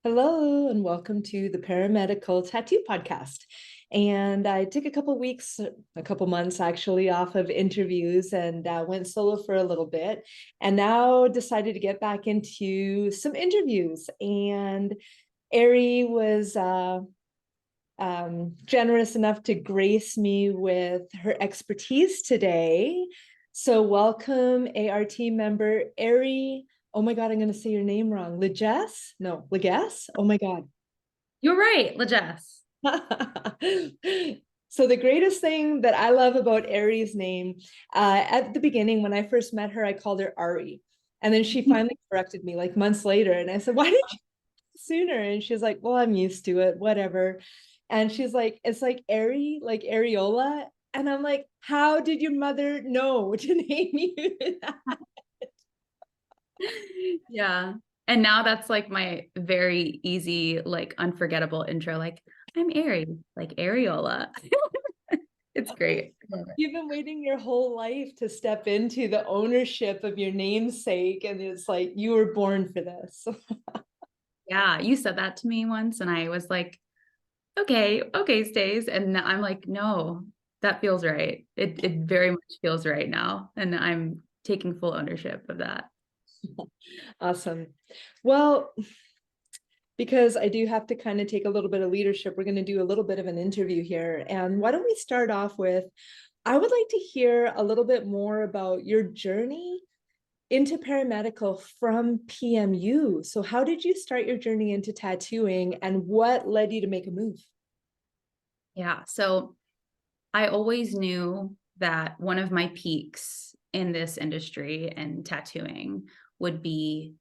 Hello, and welcome to the Paramedical Tattoo Podcast. And I took a couple weeks, a couple months actually, off of interviews and went solo for a little bit. And now decided to get back into some interviews. And Ari was generous enough to grace me with her expertise today. So welcome, A.R.T. member Ari. Oh my God, I'm going to say your name wrong. Legess? No, Legess? Oh my God. You're right, LaJess. So the greatest thing that I love about Ari's name, at the beginning, when I first met her, I called her Ari. And then she finally corrected me like months later. And I said, why didn't you sooner? And she's like, well, I'm used to it, whatever. And she's like, it's like Ari, like Areola. And I'm like, how did your mother know to name you that? Yeah. And now that's like my very easy, like unforgettable intro. Like, I'm Ari, like Areola. It's great. You've been waiting your whole life to step into the ownership of your namesake, and it's like you were born for this. Yeah. You said that to me once, and I was like, okay, Stace. And I'm like, no, that feels right. It very much feels right now. And I'm taking full ownership of that. Awesome. Well, because I do have to kind of take a little bit of leadership, we're going to do a little bit of an interview here. And why don't we start off with, I would like to hear a little bit more about your journey into paramedical from PMU. So how did you start your journey into tattooing, and what led you to make a move? Yeah. So I always knew that one of my peaks in this industry and tattooing would be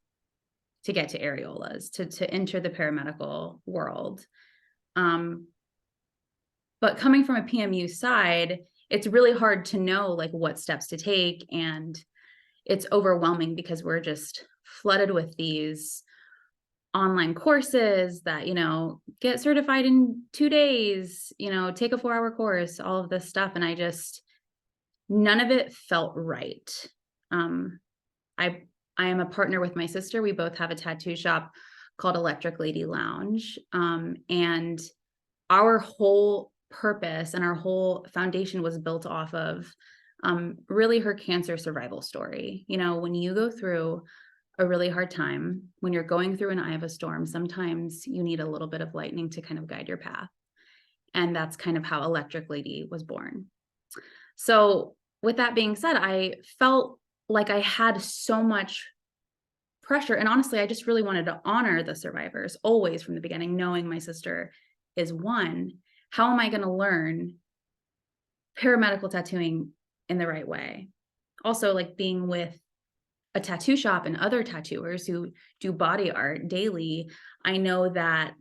to get to areolas, to enter the paramedical world. Um, but coming from a PMU side, it's really hard to know like what steps to take, and it's overwhelming because we're just flooded with these online courses that, get certified in 2 days, take a 4-hour course, all of this stuff. And none of it felt right. Um, I I am a partner with my sister. We both have a tattoo shop called Electric Lady Lounge. And our whole purpose and our whole foundation was built off of really her cancer survival story. When you go through a really hard time, when you're going through an eye of a storm, sometimes you need a little bit of lightning to kind of guide your path. And that's kind of how Electric Lady was born. So, with that being said, I felt like I had so much pressure. And honestly, I just really wanted to honor the survivors always from the beginning, knowing my sister is one. How am I going to learn paramedical tattooing in the right way? Also, like being with a tattoo shop and other tattooers who do body art daily, I know that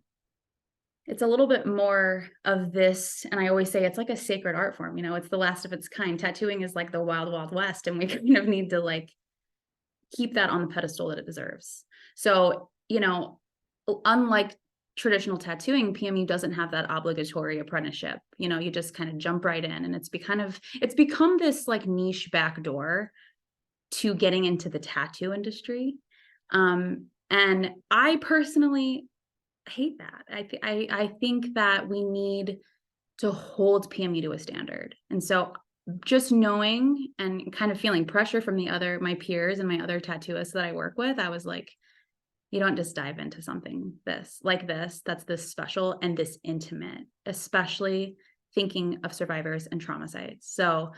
it's a little bit more of this. And I always say it's like a sacred art form. It's the last of its kind. Tattooing is like the wild, wild west. And we kind of need to like keep that on the pedestal that it deserves. So, unlike traditional tattooing, PMU doesn't have that obligatory apprenticeship. You just kind of jump right in, and it's become this like niche backdoor to getting into the tattoo industry. And I personally hate that. I think that we need to hold PMU to a standard. And so just knowing and kind of feeling pressure from my peers and my other tattooists that I work with, I was like, you don't just dive into something that's this special and this intimate, especially thinking of survivors and trauma sites. So,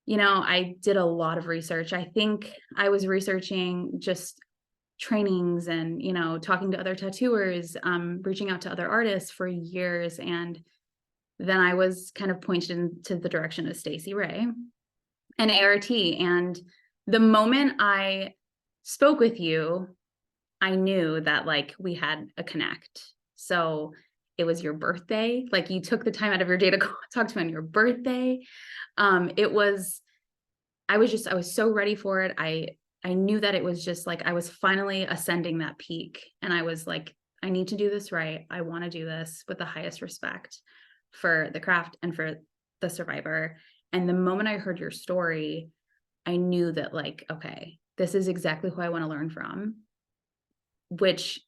I did a lot of research. I think I was researching just trainings and, talking to other tattooers, reaching out to other artists for years. And then I was kind of pointed into the direction of Stacey Ray and A.R.T. And the moment I spoke with you, I knew that like we had a connect. So it was your birthday. Like you took the time out of your day to talk to me on your birthday. I was so ready for it. I knew that it was just like, I was finally ascending that peak. And I was like, I need to do this right. I want to do this with the highest respect for the craft and for the survivor. And the moment I heard your story, I knew that like, okay, this is exactly who I want to learn from, which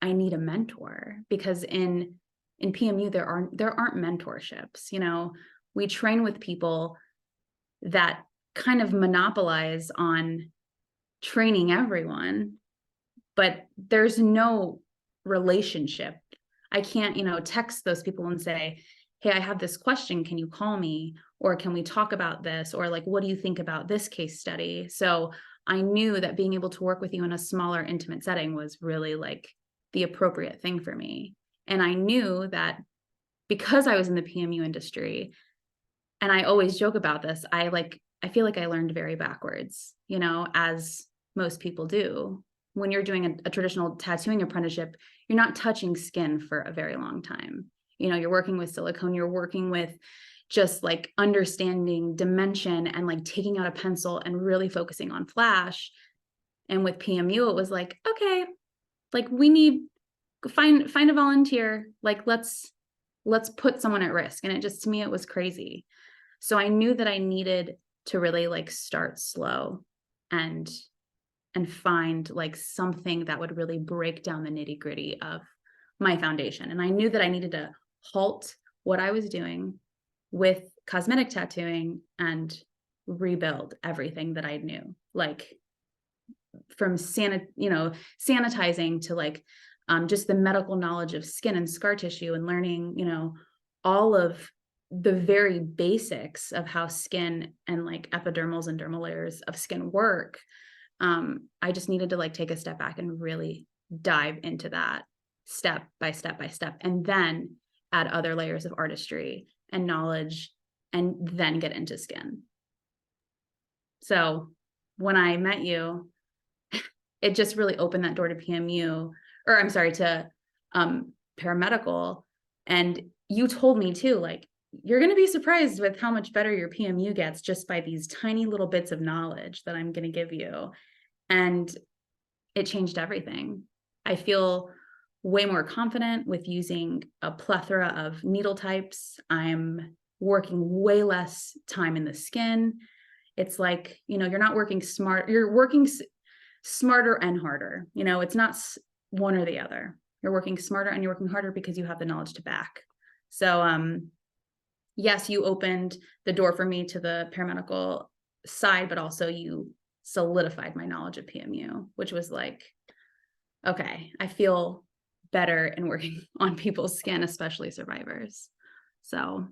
I need a mentor, because in PMU, there aren't mentorships. You know, we train with people that kind of monopolize on training everyone, but there's no relationship. I can't, you know, text those people and say, hey, I have this question, can you call me? Or can we talk about this? Or like, what do you think about this case study? So I knew that being able to work with you in a smaller, intimate setting was really like the appropriate thing for me. And I knew that because I was in the PMU industry, and I always joke about this, I feel like I learned very backwards, you know, as most people do. When you're doing a traditional tattooing apprenticeship, you're not touching skin for a very long time. You know, you're working with silicone, you're working with just like understanding dimension and like taking out a pencil and really focusing on flash. And with PMU, it was like, okay, like we need find a volunteer, like let's put someone at risk. And it just, to me, it was crazy. So I knew that I needed to really like start slow and find like something that would really break down the nitty-gritty of my foundation. And I knew that I needed to halt what I was doing with cosmetic tattooing and rebuild everything that I knew, like from sanitizing to like just the medical knowledge of skin and scar tissue, and learning, you know, all of the very basics of how skin and like epidermals and dermal layers of skin work. I just needed to like take a step back and really dive into that step by step by step, and then add other layers of artistry and knowledge, and then get into skin. So when I met you, it just really opened that door to PMU, or I'm sorry, to paramedical. And you told me too, like, you're going to be surprised with how much better your PMU gets just by these tiny little bits of knowledge that I'm going to give you. And it changed everything. I feel way more confident with using a plethora of needle types. I'm working way less time in the skin. It's like, you know, you're not working smart, you're working smarter and harder. You know, it's not one or the other. You're working smarter and you're working harder because you have the knowledge to back. So, yes, you opened the door for me to the paramedical side, but also you solidified my knowledge of PMU, which was like, okay, I feel better in working on people's skin, especially survivors. So.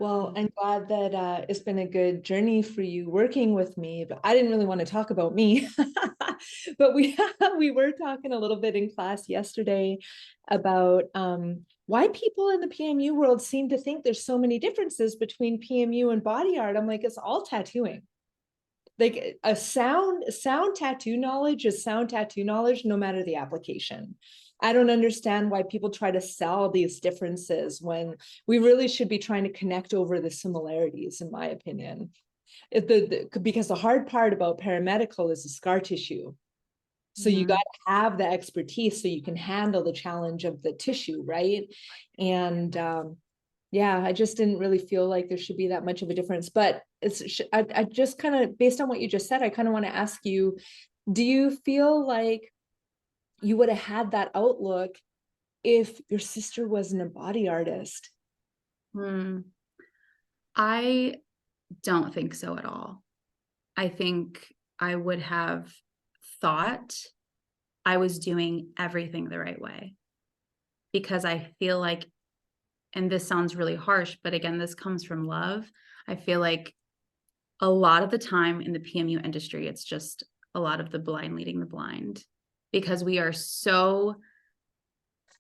Well, I'm glad that it's been a good journey for you working with me, but I didn't really want to talk about me. But we were talking a little bit in class yesterday about why people in the PMU world seem to think there's so many differences between PMU and body art. I'm like, it's all tattooing. Like a sound tattoo knowledge is sound tattoo knowledge, no matter the application. I don't understand why people try to sell these differences when we really should be trying to connect over the similarities, in my opinion. Because the hard part about paramedical is the scar tissue. So you got to have the expertise so you can handle the challenge of the tissue, right? And yeah, I just didn't really feel like there should be that much of a difference. But I just kind of, based on what you just said, I kind of want to ask you, do you feel like you would have had that outlook if your sister wasn't a body artist? I don't think so at all. I think I would have thought I was doing everything the right way, because I feel like, and this sounds really harsh, but again, this comes from love. I feel like a lot of the time in the PMU industry, it's just a lot of the blind leading the blind, because we are so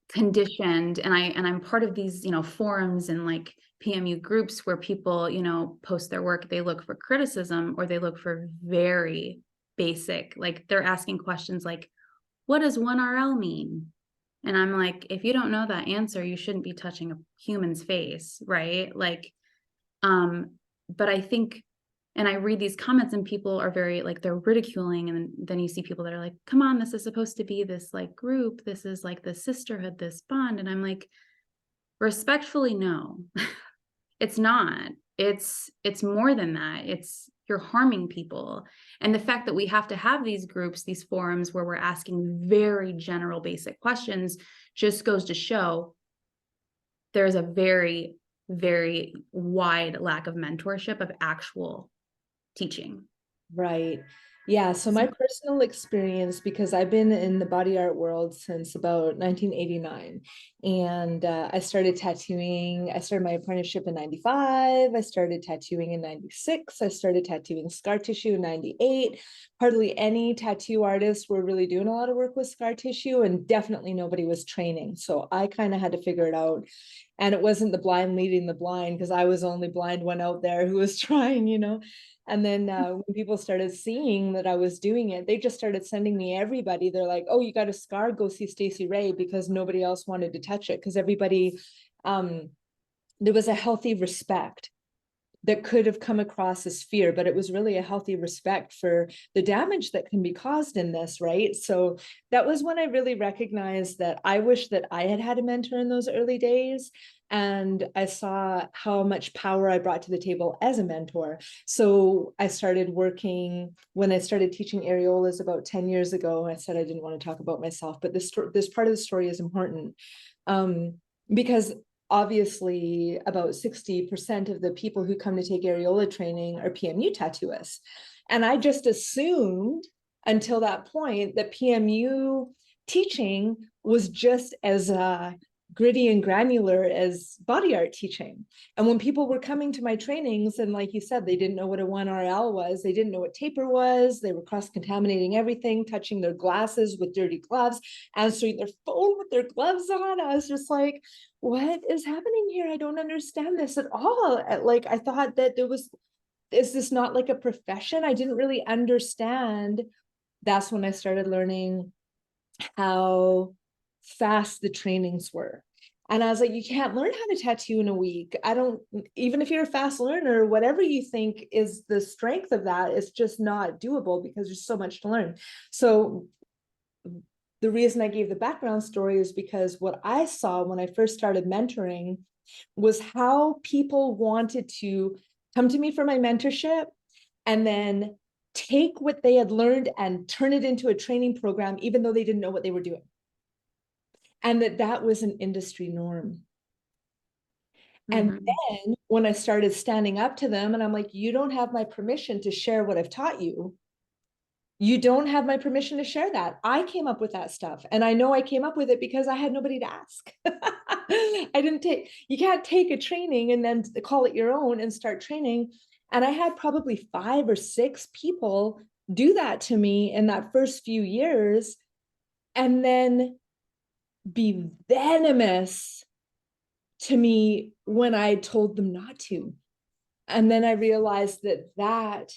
conditioned. And I'm part of these, you know, forums and like PMU groups where people, you know, post their work, they look for criticism, or they look for very basic, like they're asking questions like, what does 1RL mean? And I'm like, if you don't know that answer, you shouldn't be touching a human's face, right? Like, but I think, and I read these comments and people are very like, they're ridiculing. And then you see people that are like, come on, this is supposed to be this like group. This is like the sisterhood, this bond. And I'm like, respectfully, no, it's not. It's more than that. you're harming people. And the fact that we have to have these groups, these forums where we're asking very general, basic questions just goes to show there's a very, very wide lack of mentorship of actual teaching. Right. Yeah. So my personal experience, because I've been in the body art world since about 1989, and I started tattooing. I started my apprenticeship in 95. I started tattooing in 96. I started tattooing scar tissue in 98. Hardly any tattoo artists were really doing a lot of work with scar tissue, and definitely nobody was training. So I kind of had to figure it out. And it wasn't the blind leading the blind, because I was the only blind one out there who was trying, you know. And then when people started seeing that I was doing it, they just started sending me everybody. They're like, oh, you got a scar, go see Stacey Ray, because nobody else wanted to touch it. Because everybody, there was a healthy respect that could have come across as fear, but it was really a healthy respect for the damage that can be caused in this, right? So that was when I really recognized that I wish that I had had a mentor in those early days. And I saw how much power I brought to the table as a mentor. So I started working, when I started teaching areolas about 10 years ago. I said I didn't want to talk about myself, but this part of the story is important, because obviously about 60% of the people who come to take areola training are PMU tattooists. And I just assumed until that point that PMU teaching was just as gritty and granular as body art teaching. And when people were coming to my trainings, and like you said, they didn't know what a 1RL was, they didn't know what taper was, they were cross-contaminating everything, touching their glasses with dirty gloves, answering their phone with their gloves on. I was just like, what is happening here? I don't understand this at all. Like, I thought that is this not like a profession? I didn't really understand. That's when I started learning how fast the trainings were. And I was like, you can't learn how to tattoo in a week. I don't, even if you're a fast learner, whatever you think is the strength of that, it's just not doable because there's so much to learn. So the reason I gave the background story is because what I saw when I first started mentoring was how people wanted to come to me for my mentorship and then take what they had learned and turn it into a training program, even though they didn't know what they were doing. And that was an industry norm. And then when I started standing up to them and I'm like, you don't have my permission to share what I've taught you. You don't have my permission to share that. I came up with that stuff. And I know I came up with it because I had nobody to ask. You can't take a training and then call it your own and start training. And I had probably 5 or 6 people do that to me in that first few years, and then be venomous to me when I told them not to. And then I realized that that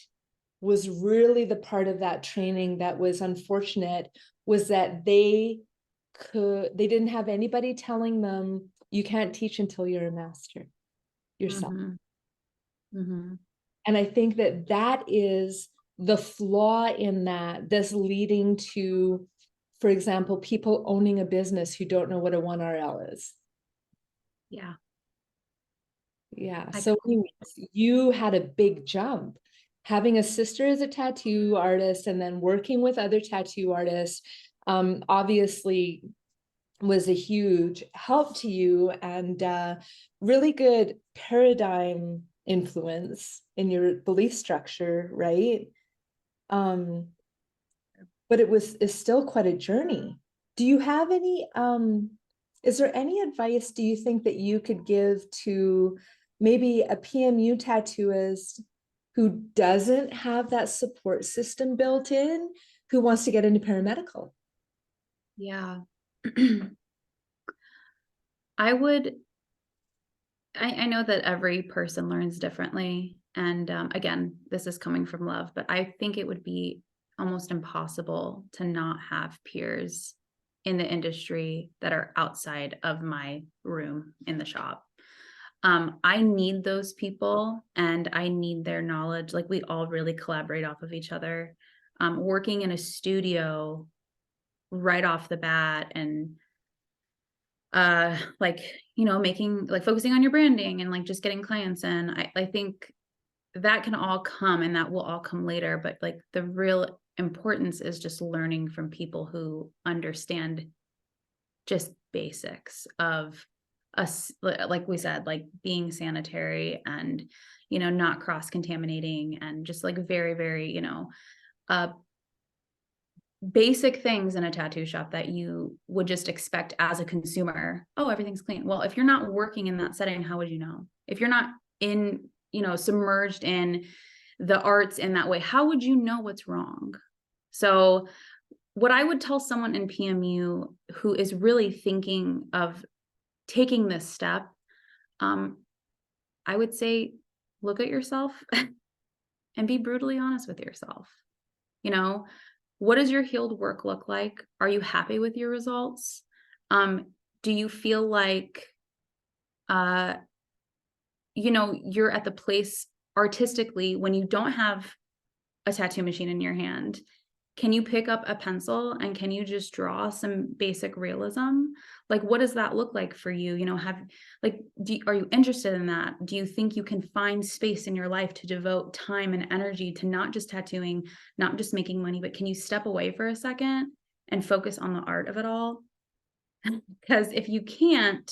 was really the part of that training that was unfortunate, was that they didn't have anybody telling them, you can't teach until you're a master yourself. And I think that that is the flaw in that, this leading to, for example, people owning a business who don't know what a 1RL is. Yeah. Yeah. So anyways, you had a big jump, having a sister as a tattoo artist and then working with other tattoo artists, obviously was a huge help to you, and really good paradigm influence in your belief structure, right? But it's still quite a journey. Do you have any, is there any advice, do you think, that you could give to maybe a PMU tattooist who doesn't have that support system built in, who wants to get into paramedical? Yeah. I know that every person learns differently. And again, this is coming from love, but I think it would be almost impossible to not have peers in the industry that are outside of my room in the shop. I need those people and I need their knowledge. Like, we all really collaborate off of each other. Working in a studio right off the bat and like, focusing on your branding and like just getting clients in. I think that can all come, and that will all come later. But like the real importance is just learning from people who understand just basics of us, like we said, like being sanitary and, not cross contaminating, and just like very, very, uh, basic things in a tattoo shop that you would just expect as a consumer. Oh, everything's clean. Well, if you're not working in that setting, how would you know? If you're not in, submerged in the arts in that way, how would you know what's wrong? So what I would tell someone in PMU who is really thinking of taking this step, I would say, look at yourself and be brutally honest with yourself. What does your healed work look like? Are you happy with your results? Do you feel like, you're at the place artistically when you don't have a tattoo machine in your hand? Can you pick up a pencil and can you just draw some basic realism? Like, what does that look like for you? Are you interested in that? Do you think you can find space in your life to devote time and energy to not just tattooing, not just making money, but can you step away for a second and focus on the art of it all? Because if you can't,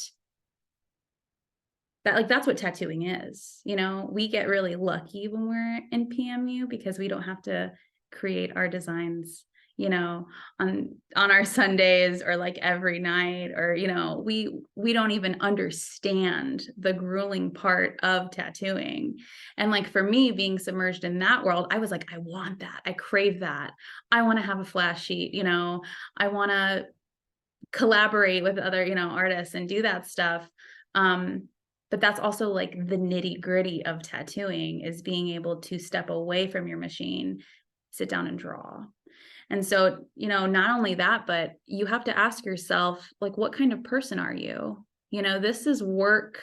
that's what tattooing is. We get really lucky when we're in PMU because we don't have to create our designs, on our Sundays or like every night, or, we don't even understand the grueling part of tattooing. And like, for me, being submerged in that world, I was like, I want that. I crave that. I want to have a flash sheet, I want to collaborate with other, artists and do that stuff. But that's also like the nitty gritty of tattooing, is being able to step away from your machine, sit down and draw. And so, not only that, but you have to ask yourself, like, what kind of person are you? This is work.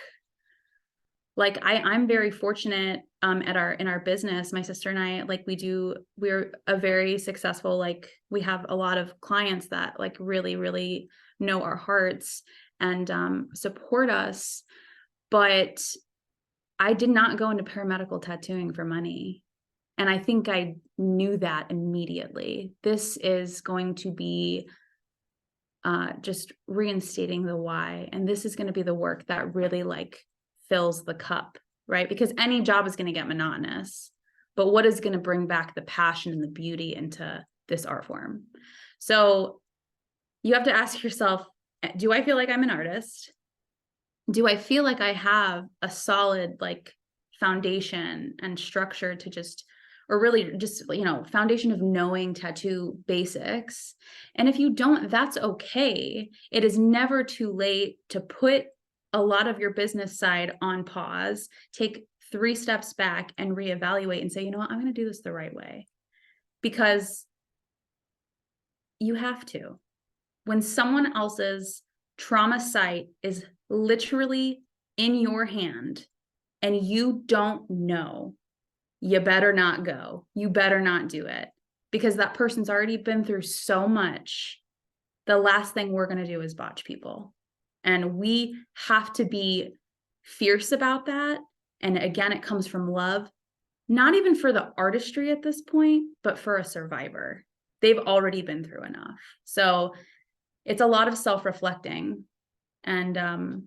Like I'm very fortunate in our business. My sister and I, like, we're a very successful, like, we have a lot of clients that like really, really know our hearts and support us. But I did not go into paramedical tattooing for money. And I think I knew that immediately. This is going to be just reinstating the why. And this is going to be the work that really like fills the cup, right? Because any job is going to get monotonous. But what is going to bring back the passion and the beauty into this art form? So you have to ask yourself, do I feel like I'm an artist? Do I feel like I have a solid like foundation and structure to just, or really just, foundation of knowing tattoo basics? And if you don't, that's okay. It is never too late to put a lot of your business side on pause, take 3 steps back and reevaluate and say, I'm going to do this the right way. Because you have to. When someone else's trauma site is literally in your hand and you don't know, you better not go. You better not do it, because that person's already been through so much. The last thing we're going to do is botch people. And we have to be fierce about that. And again, it comes from love, not even for the artistry at this point, but for a survivor. They've already been through enough. So it's a lot of self-reflecting. And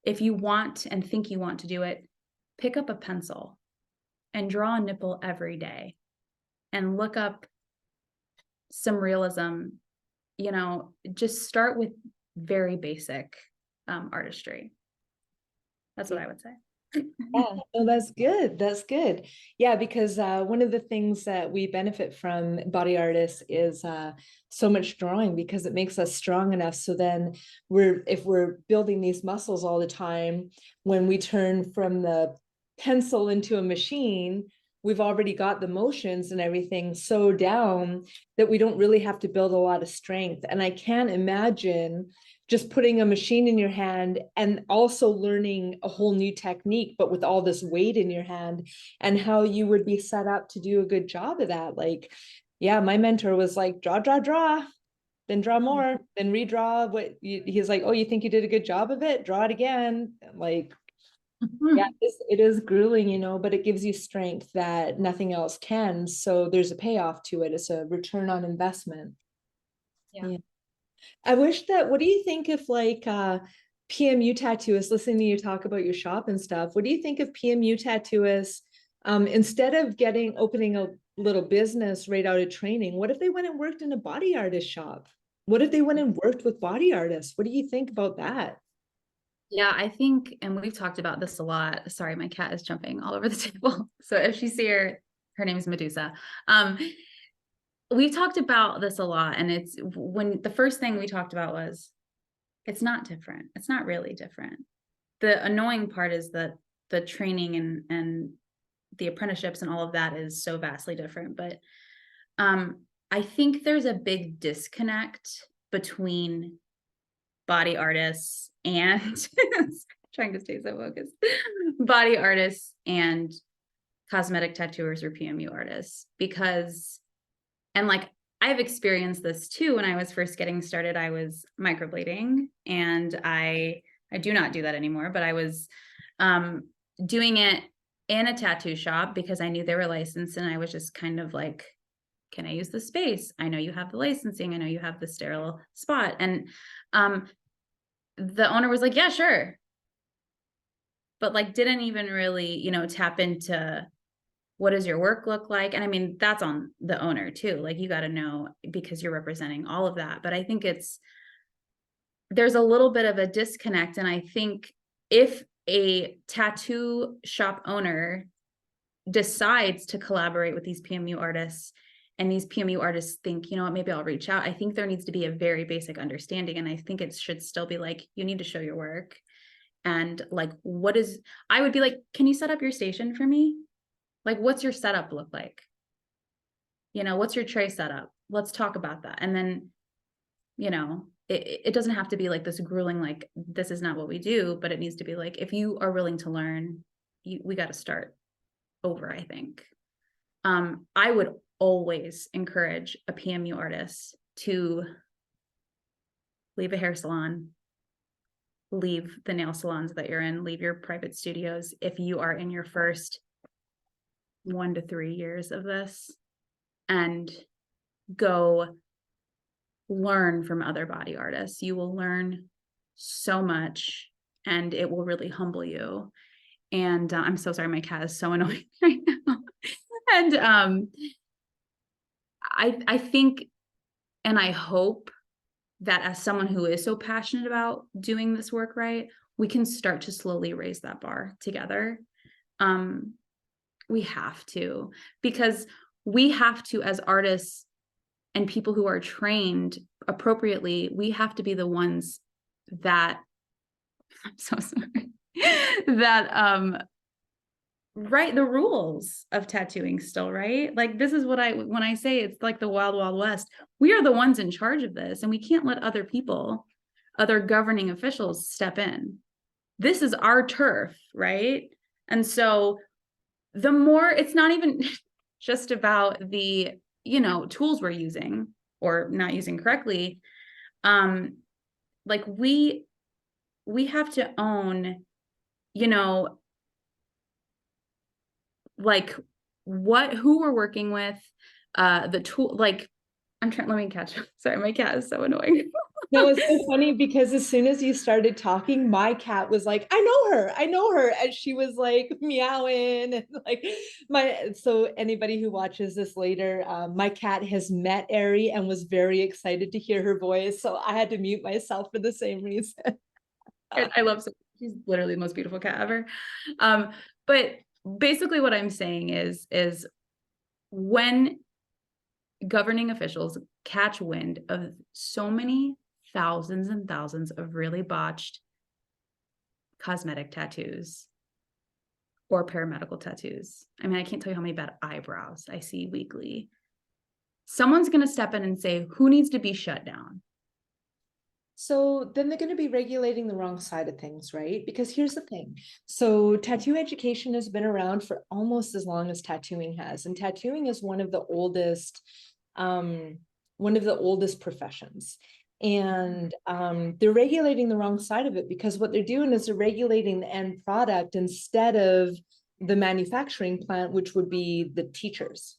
if you want and think you want to do it, pick up a pencil and draw a nipple every day and look up some realism. Just start with very basic artistry. That's what I would say. Yeah, oh, that's good. That's good. Yeah, because one of the things that we benefit from body artists is so much drawing, because it makes us strong enough. So then if we're building these muscles all the time, when we turn from the pencil into a machine, we've already got the motions and everything so down that we don't really have to build a lot of strength. And I can't imagine just putting a machine in your hand and also learning a whole new technique, but with all this weight in your hand, and how you would be set up to do a good job of that. Like, yeah, my mentor was like, draw, then draw more, then redraw he's like, oh, you think you did a good job of it? Draw it again. Like, Yeah, it is grueling, you know, but it gives you strength that nothing else can. So there's a payoff to it. It's a return on investment. Yeah. Yeah. I wish that, what do you think if like PMU tattooists, listening to you talk about your shop and stuff, what do you think of PMU tattooists, instead of opening a little business right out of training, what if they went and worked in a body artist shop? What if they went and worked with body artists? What do you think about that? Yeah, I think, and we've talked about this a lot. Sorry, my cat is jumping all over the table. So if you see her, her name is Medusa. Um, we've talked about this a lot, and it's when the first thing we talked about was it's not different. It's not really different. The annoying part is that the training and the apprenticeships and all of that is so vastly different. But I think there's a big disconnect between body artists and trying to stay so focused, body artists and cosmetic tattooers or PMU artists, because, and like, I've experienced this too. When I was first getting started, I was microblading, and I do not do that anymore, but I was doing it in a tattoo shop because I knew they were licensed, and I was just kind of like, can I use the space? I know you have the licensing. I know you have the sterile spot. And the owner was like, yeah, sure. But like, didn't even really, you know, tap into what does your work look like? And I mean, that's on the owner too. Like, you got to know, because you're representing all of that. But I think there's a little bit of a disconnect. And I think if a tattoo shop owner decides to collaborate with these PMU artists, and these PMU artists think, you know what, maybe I'll reach out, I think there needs to be a very basic understanding. And I think it should still be like, you need to show your work. And like, I would be like, can you set up your station for me? Like, what's your setup look like? You know, what's your tray setup? Let's talk about that. And then, you know, it doesn't have to be like this grueling, like, this is not what we do, but it needs to be like, if you are willing to learn, we got to start over, I think. I would always encourage a PMU artist to leave a hair salon, leave the nail salons that you're in, leave your private studios if you are in your first 1 to 3 years of this, and go learn from other body artists. You will learn so much, and it will really humble you. And I'm so sorry, my cat is so annoying right now. And I think, and I hope that as someone who is so passionate about doing this work right, we can start to slowly raise that bar together. We have to, because we have to, as artists and people who are trained appropriately, we have to be the ones that, I'm so sorry, that write the rules of tattooing still, right? Like, this is what when I say it's like the wild, wild west, we are the ones in charge of this, and we can't let other people, other governing officials step in. This is our turf, right? And so the more, it's not even just about the, you know, tools we're using or not using correctly. Like, we have to own, you know, like, who we're working with, the tool, like, let me catch up. Sorry, my cat is so annoying. No, it's so funny because as soon as you started talking, my cat was like, I know her. And she was like meowing and like so anybody who watches this later, my cat has met Ari and was very excited to hear her voice. So I had to mute myself for the same reason. I love Sophie. She's literally the most beautiful cat ever. But basically what I'm saying is when governing officials catch wind of so many thousands and thousands of really botched cosmetic tattoos or paramedical tattoos. I mean, I can't tell you how many bad eyebrows I see weekly. Someone's going to step in and say, who needs to be shut down? So then they're going to be regulating the wrong side of things, right? Because here's the thing. So tattoo education has been around for almost as long as tattooing has. And tattooing is one of the oldest professions. and they're regulating the wrong side of it, because what they're doing is they're regulating the end product instead of the manufacturing plant, which would be the teachers.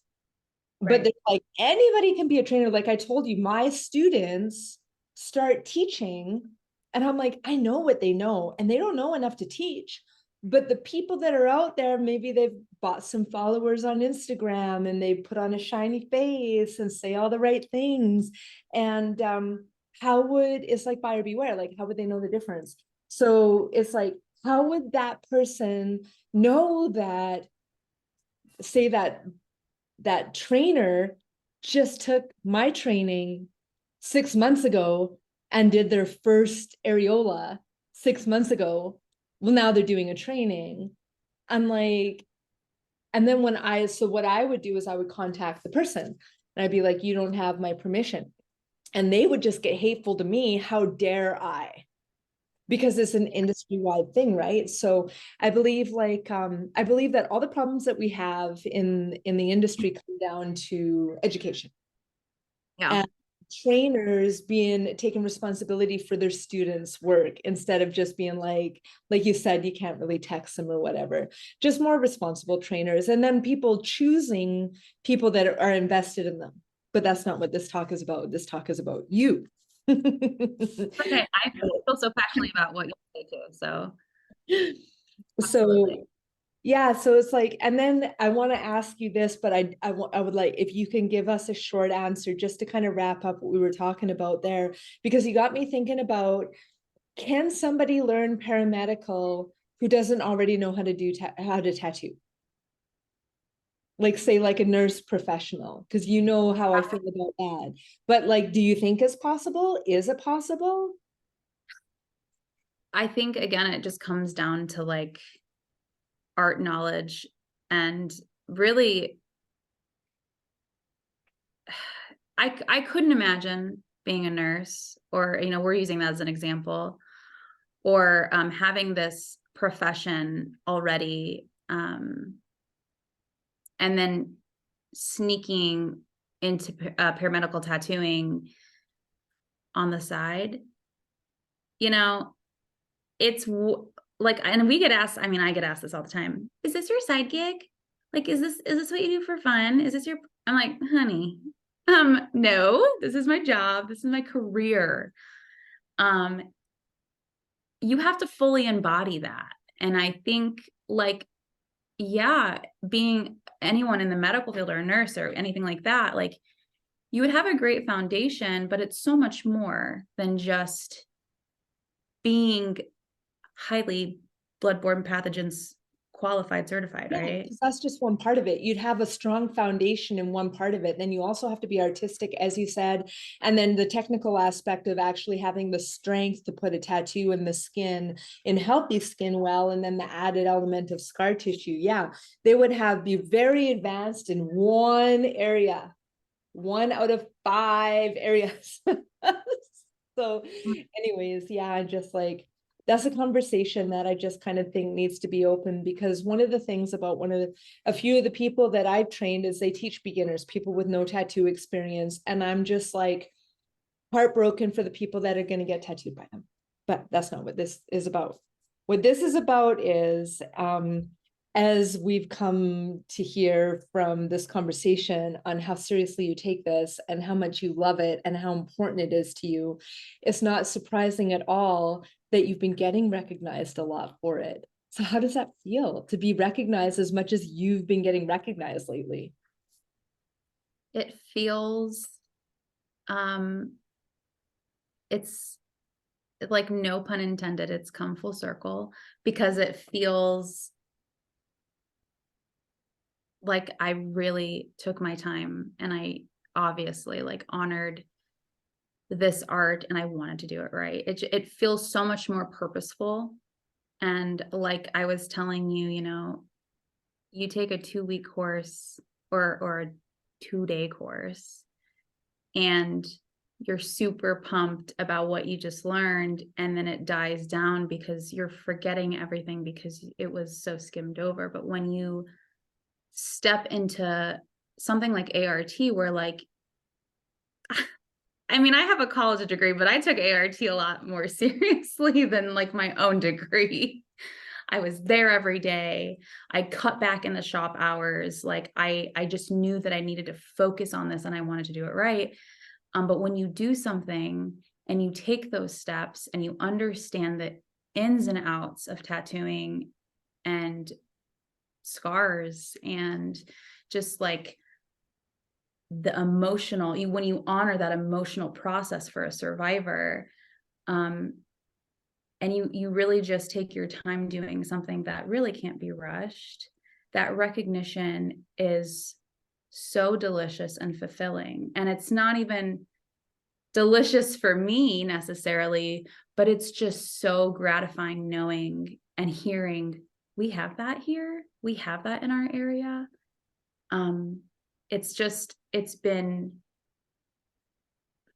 But Right. they're like, anybody can be a trainer. Like I told you, my students start teaching, and I'm like, I know what they know, and they don't know enough to teach. But the people that are out there, maybe they've bought some followers on Instagram and they put on a shiny face and say all the right things. And how would, it's like buyer beware, like how would they know the difference? So it's like, how would that person know that, say that trainer just took my training 6 months ago and did their first areola 6 months ago. Well, now they're doing a training. I'm like, and then so what I would do is I would contact the person and I'd be like, you don't have my permission. And they would just get hateful to me. How dare I? Because it's an industry-wide thing, right? So I believe I believe that all the problems that we have in the industry come down to education. Yeah. And trainers being taking responsibility for their students' work instead of just being like you said, you can't really text them or whatever. Just more responsible trainers, and then people choosing people that are invested in them. But that's not what this talk is about. This talk is about you. Okay, I feel so passionately about what you say too. So So absolutely. yeah, so it's like, and then I want to ask you this, but I would like if you can give us a short answer just to kind of wrap up what we were talking about there, because you got me thinking about, can somebody learn paramedical who doesn't already know how to do how to tattoo? Like say like a nurse professional, because you know how I feel about that. But like, do you think it's possible? Is it possible? I think again, it just comes down to like art knowledge and really I couldn't imagine being a nurse or, you know, we're using that as an example, or having this profession already, and then sneaking into paramedical tattooing on the side. You know, it's like, and we get asked, I mean, I get asked this all the time. Is this your side gig? Like, is this what you do for fun? Is this your, I'm like, honey, no, this is my job. This is my career. Um, you have to fully embody that. And I think like, yeah, being anyone in the medical field or a nurse or anything like that, like you would have a great foundation, but it's so much more than just being highly bloodborne pathogens qualified, certified, Yeah, right? because that's just one part of it. You'd have a strong foundation in one part of it. Then you also have to be artistic, as you said. And then the technical aspect of actually having the strength to put a tattoo in the skin, in healthy skin well, and then the added element of scar tissue. Yeah, they would be very advanced in one area, 1 out of 5 areas. So anyways, yeah, just like, that's a conversation that I just kind of think needs to be open, because one of the things about a few of the people that I've trained is they teach beginners, people with no tattoo experience. And I'm just like heartbroken for the people that are going to get tattooed by them. But that's not what this is about. What this is about is, as we've come to hear from this conversation on how seriously you take this and how much you love it and how important it is to you, it's not surprising at all that you've been getting recognized a lot for it. So how does that feel to be recognized as much as you've been getting recognized lately? It feels, um, it's like no pun intended, it's come full circle because it feels like I really took my time and I obviously like honored this art and I wanted to do it right. It feels so much more purposeful. And like I was telling you, you know, you take a 2-week course or a 2-day course and you're super pumped about what you just learned, and then it dies down because you're forgetting everything because it was so skimmed over. But when you step into something like ART where like I mean, I have a college degree, but I took A.R.T. a lot more seriously than like my own degree. I was there every day. I cut back in the shop hours. Like I just knew that I needed to focus on this and I wanted to do it right. But when you do something and you take those steps and you understand the ins and outs of tattooing and scars and just like the emotional, when you honor that emotional process for a survivor, um, and you really just take your time doing something that really can't be rushed, that recognition is so delicious and fulfilling. And it's not even delicious for me necessarily, but it's just so gratifying knowing and hearing we have that here, we have that in our area. It's been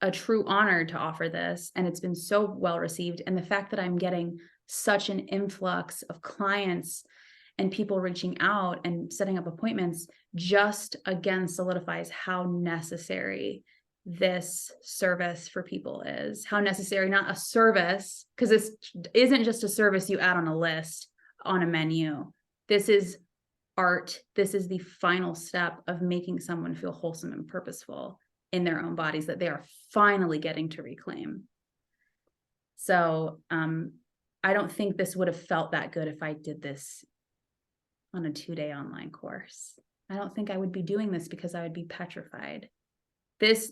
a true honor to offer this, and it's been so well received. And the fact that I'm getting such an influx of clients and people reaching out and setting up appointments just again solidifies how necessary this service for people is. How necessary, not a service, because this isn't just a service you add on a list on a menu. This is art. This is the final step of making someone feel wholesome and purposeful in their own bodies that they are finally getting to reclaim. So I don't think this would have felt that good if I did this on a 2-day online course. I don't think I would be doing this because I would be petrified. This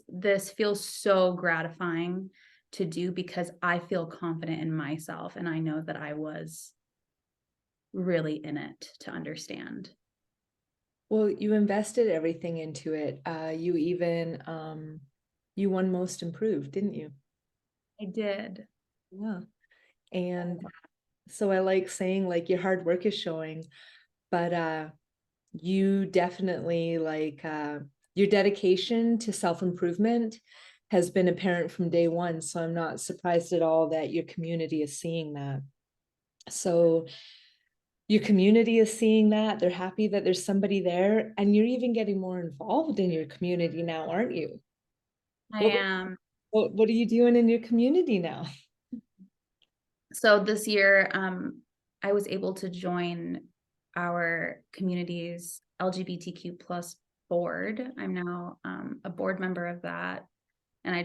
feels so gratifying to do because I feel confident in myself and I know that I was really in it to understand. Well, you invested everything into it. You even you won most improved, didn't you? I did. Yeah. And so I like saying like your hard work is showing, but you definitely like your dedication to self-improvement has been apparent from day one. So I'm not surprised at all that your community is seeing that. So your community is seeing that. They're happy that there's somebody there, and you're even getting more involved in your community now, aren't you? I What am. what are you doing in your community now? So this year, I was able to join our community's LGBTQ plus board. I'm now a board member of that. And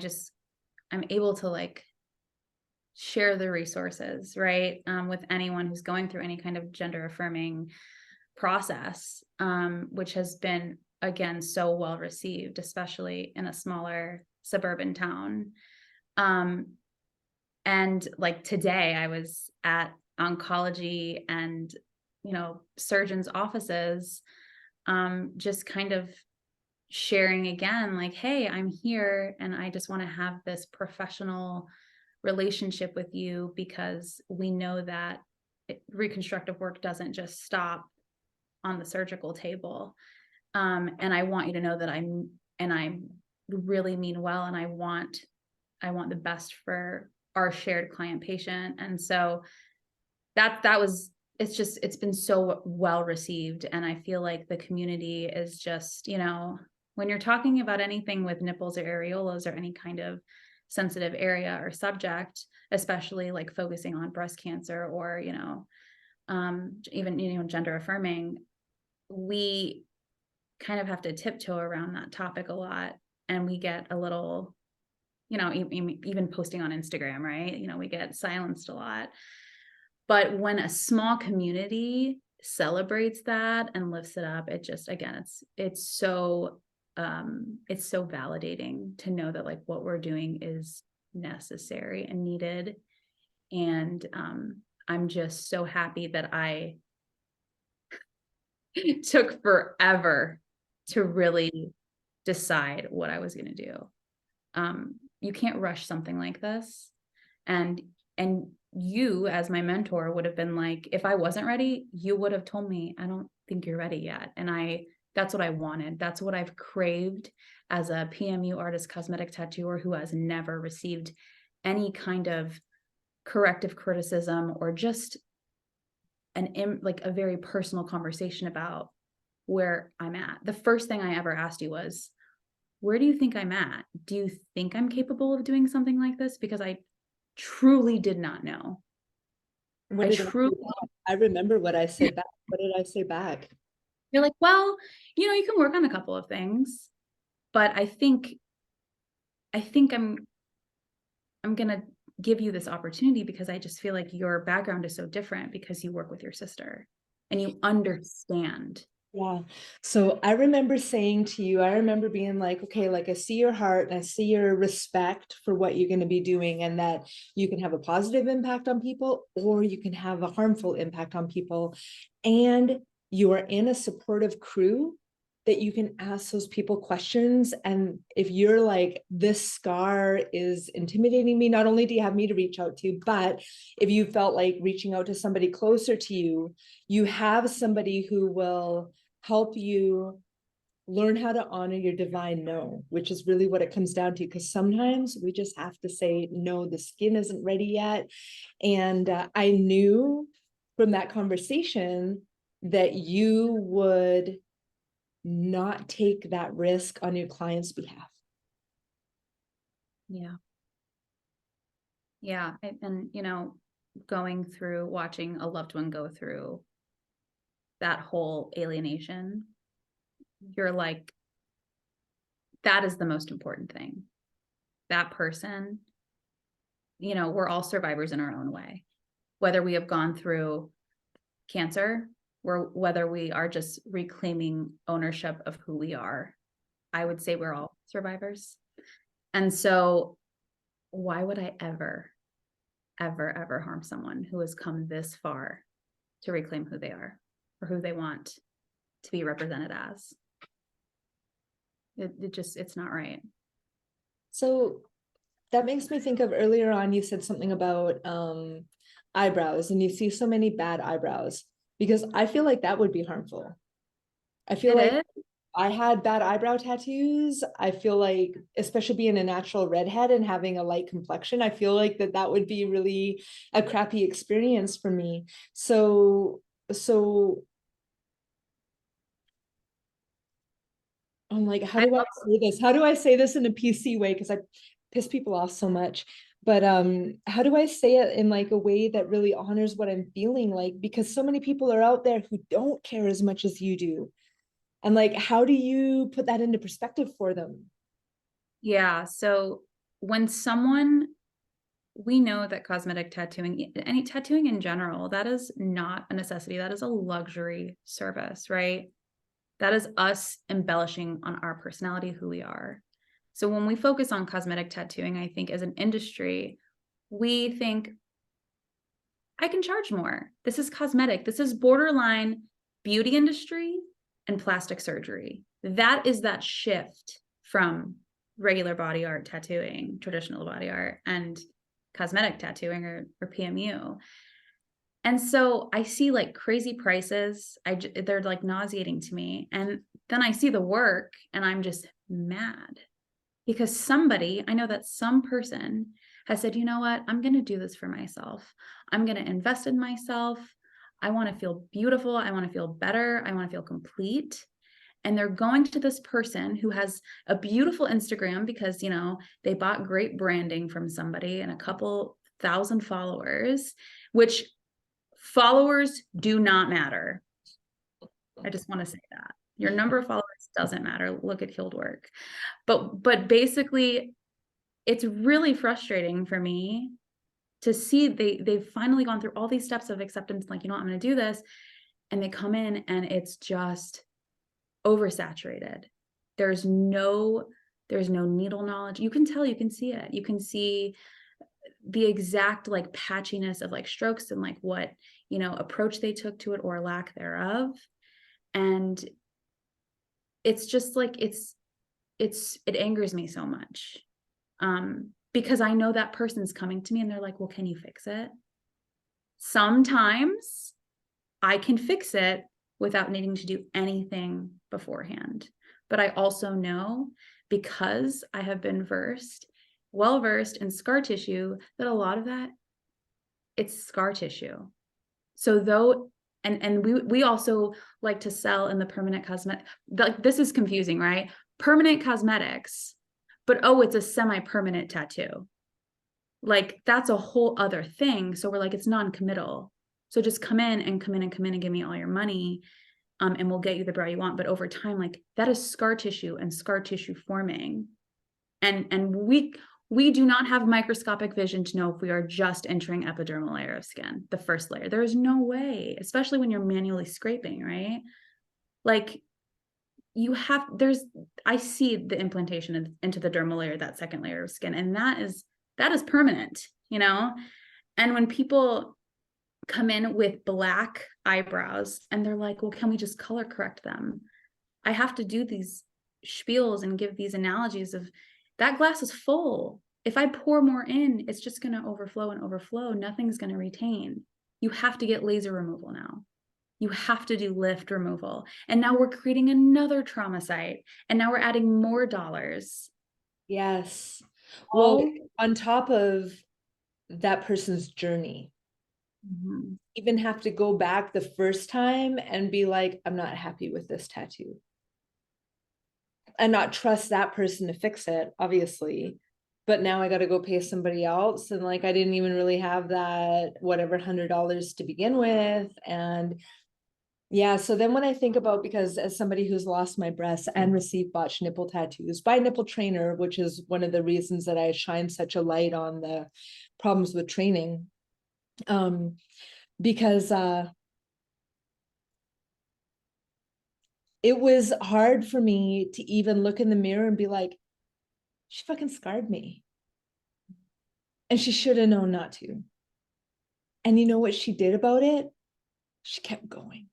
I'm able to like share the resources, right? With anyone who's going through any kind of gender affirming process, which has been, again, so well received, especially in a smaller suburban town. And like today I was at oncology and, surgeons' offices, just kind of sharing again, like, hey, I'm here and I just want to have this professional relationship with you because we know that reconstructive work doesn't just stop on the surgical table. And I want you to know that I really mean well, and I want the best for our shared client patient. And so it's been so well received. And I feel like the community is just, when you're talking about anything with nipples or areolas or any kind of sensitive area or subject, especially like focusing on breast cancer or, even, gender affirming, we kind of have to tiptoe around that topic a lot. And we get a little, even posting on Instagram, right? We get silenced a lot. But when a small community celebrates that and lifts it up, it just, again, it's so validating to know that like what we're doing is necessary and needed. And I'm just so happy that I took forever to really decide what I was going to do. You can't rush something like this. And you, as my mentor, would have been like, if I wasn't ready, you would have told me, I don't think you're ready yet. And that's what I wanted. That's what I've craved as a PMU artist cosmetic tattooer who has never received any kind of corrective criticism or just like a very personal conversation about where I'm at. The first thing I ever asked you was, where do you think I'm at? Do you think I'm capable of doing something like this? Because I truly did not know. What I did I truly, say back? I remember what I said back. What did I say back? you're like, well, you can work on a couple of things, but I think I'm gonna give you this opportunity because I just feel like your background is so different because you work with your sister and you understand. Yeah. So I remember saying to you, I remember being like, okay, like I see your heart and I see your respect for what you're going to be doing, and that you can have a positive impact on people or you can have a harmful impact on people. And you are in a supportive crew that you can ask those people questions. And if you're like, this scar is intimidating me, not only do you have me to reach out to, but if you felt like reaching out to somebody closer to you, you have somebody who will help you learn how to honor your divine no, which is really what it comes down to. Because sometimes we just have to say, no, the skin isn't ready yet. And I knew from that conversation that you would not take that risk on your client's behalf. Yeah. Yeah. And, going through watching a loved one go through that whole alienation, you're like, that is the most important thing. That person, we're all survivors in our own way, whether we have gone through cancer or whether we are just reclaiming ownership of who we are. I would say we're all survivors. And so why would I ever, ever, ever harm someone who has come this far to reclaim who they are or who they want to be represented as? It's not right. So that makes me think of earlier on, you said something about eyebrows, and you see so many bad eyebrows, because I feel like that would be harmful. I feel It like is. I had bad eyebrow tattoos. I feel like, especially being a natural redhead and having a light complexion, I feel like that would be really a crappy experience for me. So I'm like, how do I say this? How do I say this in a PC way? Because I piss people off so much. But how do I say it in like a way that really honors what I'm feeling like? Because so many people are out there who don't care as much as you do. And like, how do you put that into perspective for them? Yeah. So when we know that cosmetic tattooing, any tattooing in general, that is not a necessity. That is a luxury service, right? That is us embellishing on our personality, who we are. So when we focus on cosmetic tattooing, I think as an industry, we think, I can charge more. This is cosmetic. This is borderline beauty industry and plastic surgery. That is that shift from regular body art tattooing, traditional body art, and cosmetic tattooing or PMU. And so I see like crazy prices. They're like nauseating to me. And then I see the work and I'm just mad because I know that some person has said, you know what, I'm going to do this for myself. I'm going to invest in myself. I want to feel beautiful. I want to feel better. I want to feel complete. And they're going to this person who has a beautiful Instagram because, they bought great branding from somebody and a couple thousand followers, which followers do not matter. I just want to say that. Your number of followers doesn't matter. Look at healed work. But basically, it's really frustrating for me to see they've finally gone through all these steps of acceptance, like, I'm going to do this. And they come in and it's just oversaturated. There's no needle knowledge. You can tell, you can see it. You can see the exact like patchiness of like strokes and like what, approach they took to it or lack thereof. And it's just like, it angers me so much. Because I know that person's coming to me and they're like, well, can you fix it? Sometimes I can fix it without needing to do anything beforehand. But I also know, because I have been well versed in scar tissue, that a lot of that, it's scar tissue. So and we also like to sell in the permanent cosmetic, like this is confusing, right? permanent cosmetics, but oh, it's a semi-permanent tattoo. Like that's a whole other thing. So we're like, it's non-committal. So just come in and give me all your money. And we'll get you the brow you want. But over time, like that is scar tissue and scar tissue forming. And we do not have microscopic vision to know if we are just entering epidermal layer of skin, the first layer. There is no way, especially when you're manually scraping, right? Like I see the implantation into the dermal layer, that second layer of skin, and that is permanent, you know? And when people come in with black eyebrows and they're like, well, can we just color correct them? I have to do these spiels and give these analogies of that glass is full. If I pour more in, it's just going to overflow and overflow. Nothing's going to retain. You have to get laser removal now. You have to do lift removal. And now we're creating another trauma site. And now we're adding more dollars. Yes. Well, on top of that person's journey, even have to go back the first time and be like, I'm not happy with this tattoo. And not trust that person to fix it, obviously. But now I got to go pay somebody else. And like, I didn't even really have that, whatever, $100 to begin with. And yeah, so then when I think about, because as somebody who's lost my breasts and received botched nipple tattoos by a nipple trainer, which is one of the reasons that I shine such a light on the problems with training, because it was hard for me to even look in the mirror and be like, she fucking scarred me. And she should have known not to. And you know what she did about it? She kept going.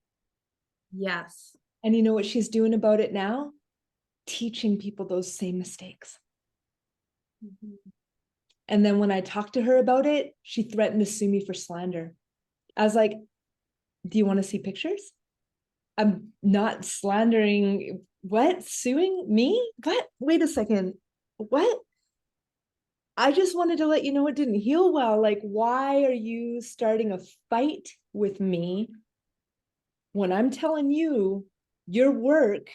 Yes. And you know what she's doing about it now? Teaching people those same mistakes. And then when I talked to her about it, she threatened to sue me for slander. I was like, do you want to see pictures? I'm not slandering. What? Suing me? What? Wait a second. What? I just wanted to let you know it didn't heal well. Like, why are you starting a fight with me when I'm telling you your work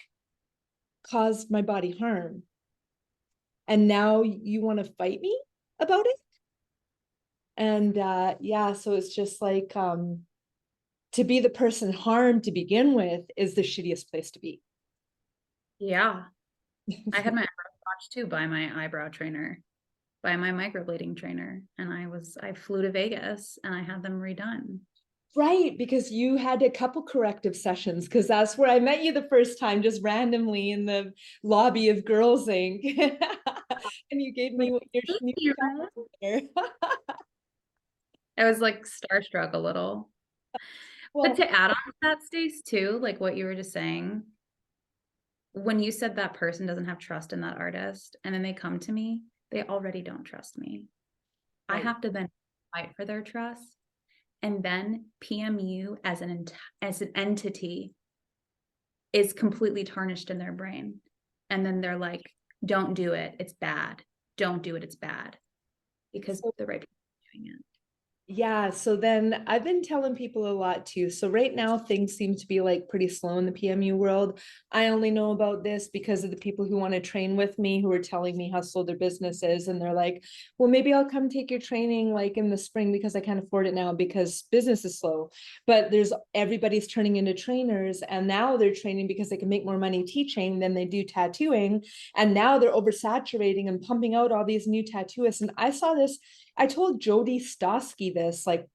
caused my body harm? And now you want to fight me about it? And yeah, so it's just like to be the person harmed to begin with is the shittiest place to be. Yeah. I had my eyebrows watched too by my eyebrow trainer, by my microblading trainer. And I flew to Vegas and I had them redone. Right, because you had a couple corrective sessions, because that's where I met you the first time, just randomly in the lobby of Girls Inc. And you gave me your I was like starstruck a little. well, But to add on to that, Stace, too, like what you were just saying, when you said that person doesn't have trust in that artist and then they come to me, they already don't trust me. Right. I have to then fight for their trust. And then PMU as an entity is completely tarnished in their brain. And then they're like, don't do it. It's bad. Don't do it. It's bad. Because the right people are doing it. yeah, so then I've been telling people a lot too. So right now things seem to be like pretty slow in the PMU world. I only know about this because of the people who want to train with me, who are telling me how slow their business is. And they're like, well, maybe I'll come take your training like in the spring because I can't afford it now because business is slow. But everybody's turning into trainers, and now they're training because they can make more money teaching than they do tattooing. And now they're oversaturating and pumping out all these new tattooists. And I told Jody Stosky this like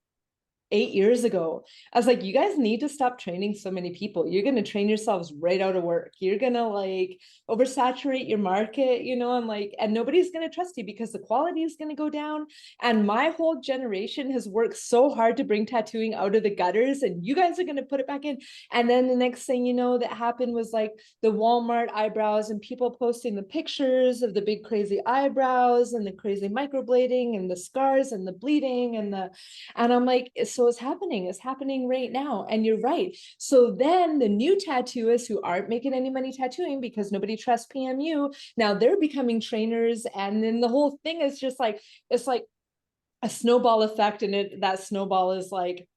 8 years ago. I was like, you guys need to stop training so many people. You're going to train yourselves right out of work. You're going to like oversaturate your market, and nobody's going to trust you because the quality is going to go down. And my whole generation has worked so hard to bring tattooing out of the gutters, and you guys are going to put it back in. And then the next thing you know that happened was like the Walmart eyebrows and people posting the pictures of the big crazy eyebrows and the crazy microblading and the scars and the bleeding and I'm like, so it's happening right now. And you're right. So then the new tattooists who aren't making any money tattooing because nobody trusts PMU, now they're becoming trainers. And then the whole thing is just like, it's like a snowball effect. And that snowball is like,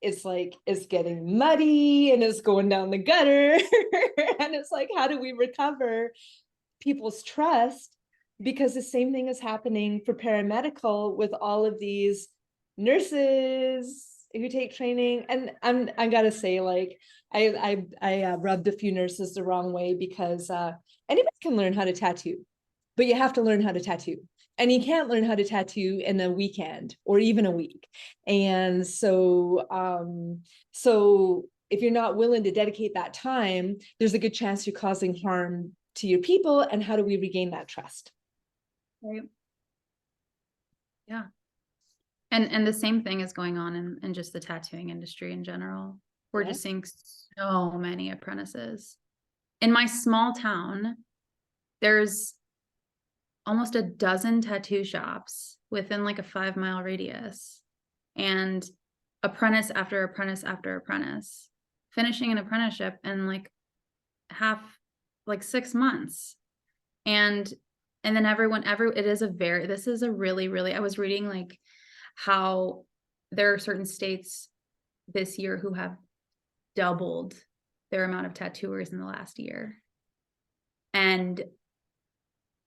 it's getting muddy and it's going down the gutter. And it's like, how do we recover? people's trust, because the same thing is happening for paramedical with all of these nurses who take training. And I gotta say, like, I rubbed a few nurses the wrong way, because anybody can learn how to tattoo, but you have to learn how to tattoo. And you can't learn how to tattoo in a weekend or even a week. And so if you're not willing to dedicate that time, there's a good chance you're causing harm to your people. And how do we regain that trust? Right. Yeah. And the same thing is going on in just the tattooing industry in general. We're just seeing so many apprentices. In my small town, there's almost a dozen tattoo shops within like a 5-mile radius, and apprentice after apprentice after apprentice, finishing an apprenticeship in like 6 months. And then this is a really, really, I was reading like how there are certain states this year who have doubled their amount of tattooers in the last year. And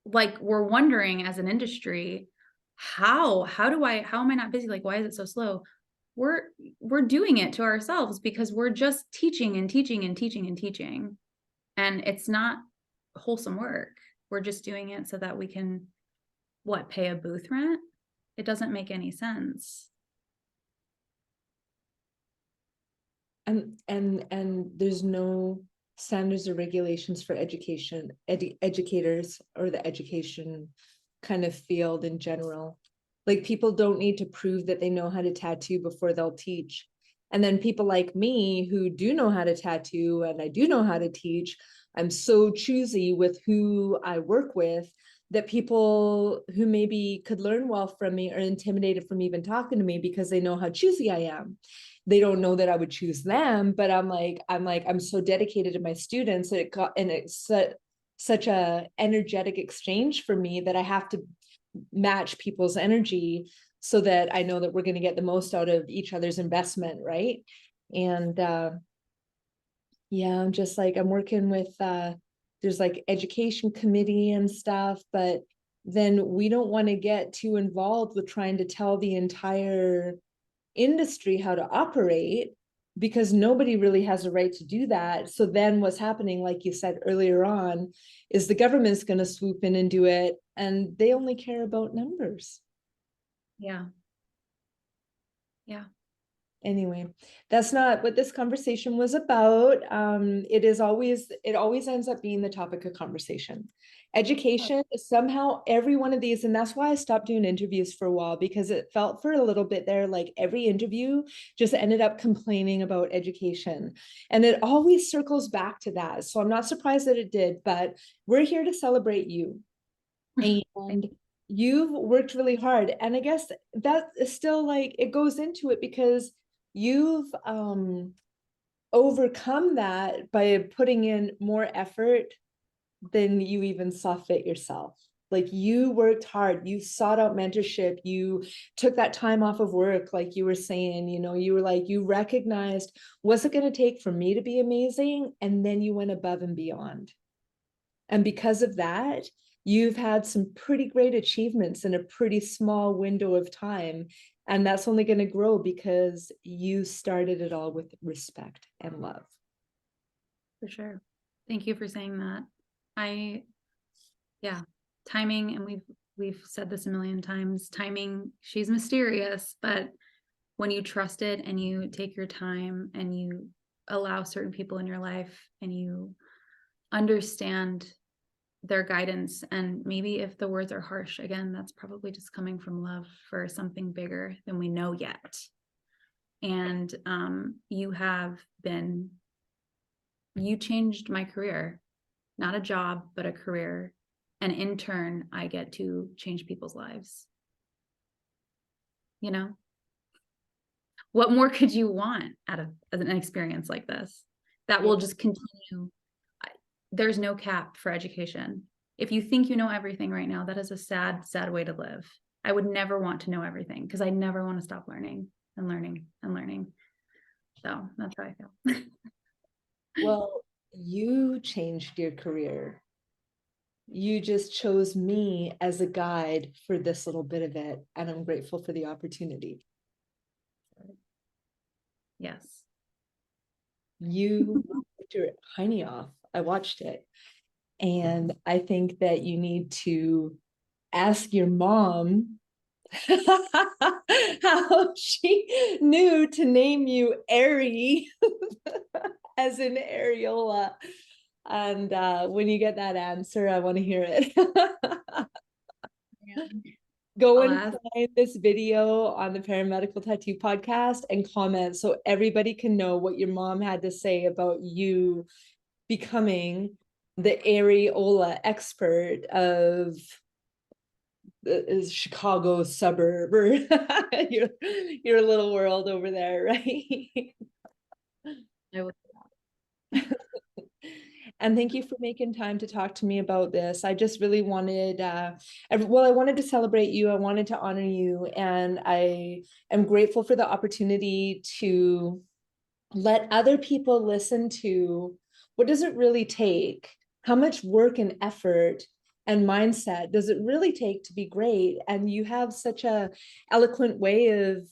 like, we're wondering as an industry, how am I not busy? Like, why is it so slow? We're doing it to ourselves because we're just teaching and teaching and teaching and teaching. And it's not wholesome work. We're just doing it so that we can, pay a booth rent? It doesn't make any sense. And there's no standards or regulations for educators or the education kind of field in general. Like, people don't need to prove that they know how to tattoo before they'll teach. And then people like me who do know how to tattoo and I do know how to teach, I'm so choosy with who I work with that people who maybe could learn well from me are intimidated from even talking to me because they know how choosy I am. They don't know that I would choose them, but I'm so dedicated to my students that it's such a energetic exchange for me that I have to match people's energy so that I know that we're going to get the most out of each other's investment, right? And yeah, I'm just like, I'm working with there's like education committee and stuff, but then we don't want to get too involved with trying to tell the entire industry how to operate, because nobody really has a right to do that. So then what's happening, like you said earlier on, is the government's going to swoop in and do it, and they only care about numbers. Yeah. Yeah. Anyway, that's not what this conversation was about. It always ends up being the topic of conversation. Education is somehow every one of these, and that's why I stopped doing interviews for a while, because it felt for a little bit there like every interview just ended up complaining about education. And it always circles back to that. So I'm not surprised that it did, but we're here to celebrate you. And you've worked really hard. And I guess that is still like, it goes into it because you've overcome that by putting in more effort than you even saw fit yourself. Like, you worked hard, you sought out mentorship, you took that time off of work, like you were saying, you were like, you recognized, what's it going to take for me to be amazing? And then you went above and beyond. And because of that, you've had some pretty great achievements in a pretty small window of time. And that's only going to grow because you started it all with respect and love. For sure. Thank you for saying that. Timing, and we've said this a million times, timing, she's mysterious, but when you trust it and you take your time and you allow certain people in your life and you understand their guidance, and maybe if the words are harsh, again, that's probably just coming from love for something bigger than we know yet. And you changed my career, not a job, but a career. And in turn, I get to change people's lives. What more could you want out of an experience like this that will just continue? There's no cap for education. If you think you know everything right now, that is a sad, sad way to live. I would never want to know everything because I never want to stop learning and learning and learning. So that's how I feel. Well, you changed your career. you just chose me as a guide for this little bit of it, and I'm grateful for the opportunity. Yes. You took your hiney off. I watched it, and I think that you need to ask your mom how she knew to name you Ari as in areola. And when you get that answer, I want to hear it. Go I'll and ask. find this video on the Paramedical Tattoo podcast and comment so everybody can know what your mom had to say about you becoming the areola expert of the Chicago suburb or your little world over there, right? I will. And thank you for making time to talk to me about this. I just really wanted, well, I wanted to celebrate you. I wanted to honor you. And I am grateful for the opportunity to let other people listen to what does it really take? How much work and effort and mindset does it really take to be great? And you have such a eloquent way of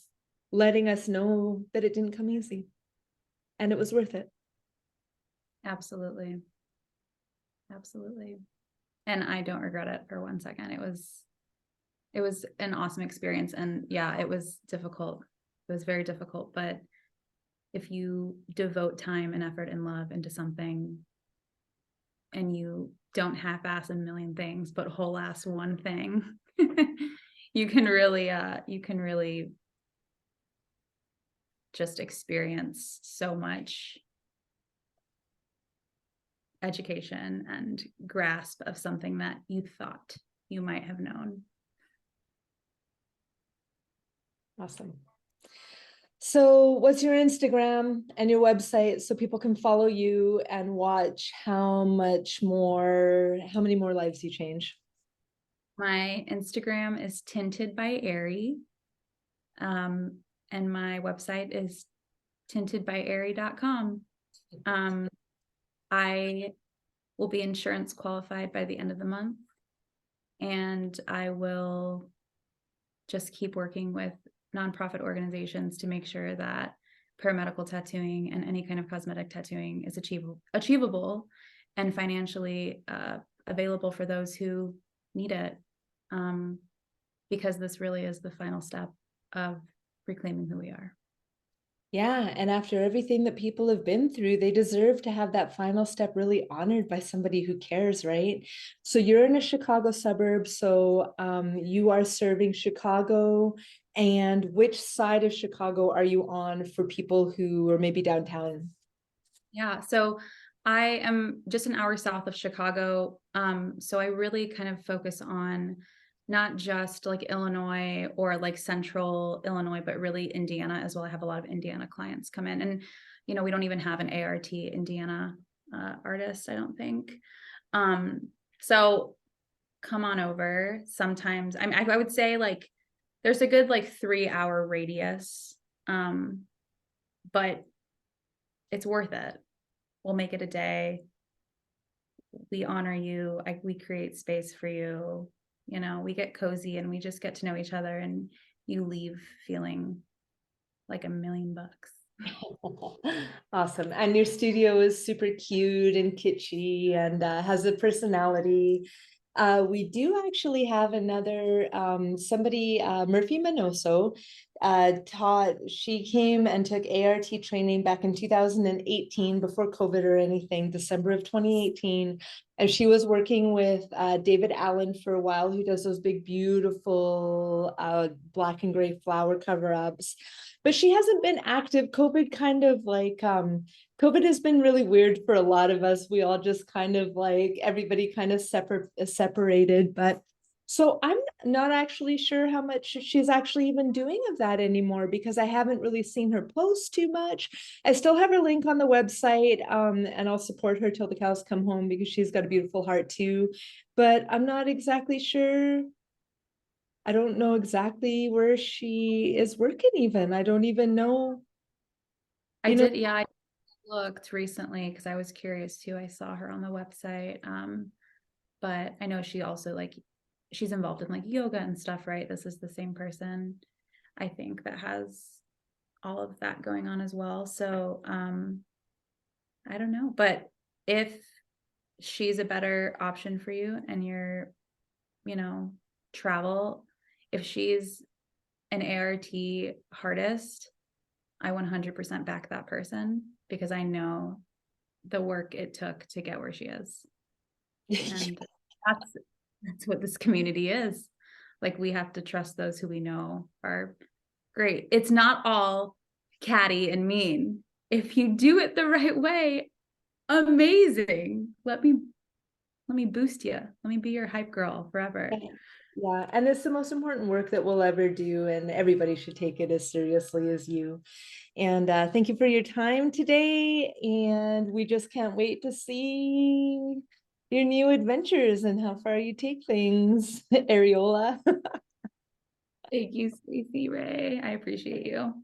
letting us know that it didn't come easy and it was worth it. Absolutely. Absolutely. And I don't regret it for 1 second. It was an awesome experience. And yeah, it was difficult. It was very difficult. But if you devote time and effort and love into something and you don't half-ass a million things, but whole ass one thing, you can really just experience so much education and grasp of something that you thought you might have known. Awesome. So what's your Instagram and your website so people can follow you and watch how many more lives you change? My Instagram is Tinted by Ari. And my website is tintedbyari.com. I will be insurance qualified by the end of the month, and I will just keep working with nonprofit organizations to make sure that paramedical tattooing and any kind of cosmetic tattooing is achievable and financially available for those who need it, because this really is the final step of reclaiming who we are. Yeah, and after everything that people have been through, they deserve to have that final step really honored by somebody who cares, right? So you're in a Chicago suburb, so you are serving Chicago. And which side of Chicago are you on for people who are maybe downtown? Yeah, so I am just an hour south of Chicago. So I really kind of focus on not just like Illinois or like central Illinois, but really Indiana as well. I have a lot of Indiana clients come in, and we don't even have an A.R.T. Indiana artist, I don't think. So come on over. Sometimes I would say like there's a good like 3-hour radius, but it's worth it. We'll make it a day. We honor you. We create space for you. We get cozy and we just get to know each other, and you leave feeling like $1,000,000. Awesome. And your studio is super cute and kitschy and has a personality. We do actually have another somebody, Murphy Manoso, she came and took A.R.T. training back in 2018 before COVID or anything, December of 2018. And she was working with David Allen for a while, who does those big, beautiful black and gray flower cover-ups. But she hasn't been active. COVID kind of like, COVID has been really weird for a lot of us. We all just kind of like, everybody kind of separated. But so I'm not actually sure how much she's actually even doing of that anymore, because I haven't really seen her post too much. I still have her link on the website, and I'll support her till the cows come home because she's got a beautiful heart too. But I'm not exactly sure. I don't know exactly where she is working even. I don't even know. I looked recently because I was curious too. I saw her on the website. but I know she also like, she's involved in like yoga and stuff, right? This is the same person, I think, that has all of that going on as well. So I don't know, but if she's a better option for you and you're, you know, travel, if she's an A.R.T. artist, I 100% back that person because I know the work it took to get where she is. And that's what this community is. Like, we have to trust those who we know are great. It's not all catty and mean. If you do it the right way, amazing. Let me boost you. Let me be your hype girl forever. Yeah, and it's the most important work that we'll ever do, and everybody should take it as seriously as you. And thank you for your time today. And we just can't wait to see your new adventures and how far you take things, Areola. Thank you, Stacey Ray. I appreciate you.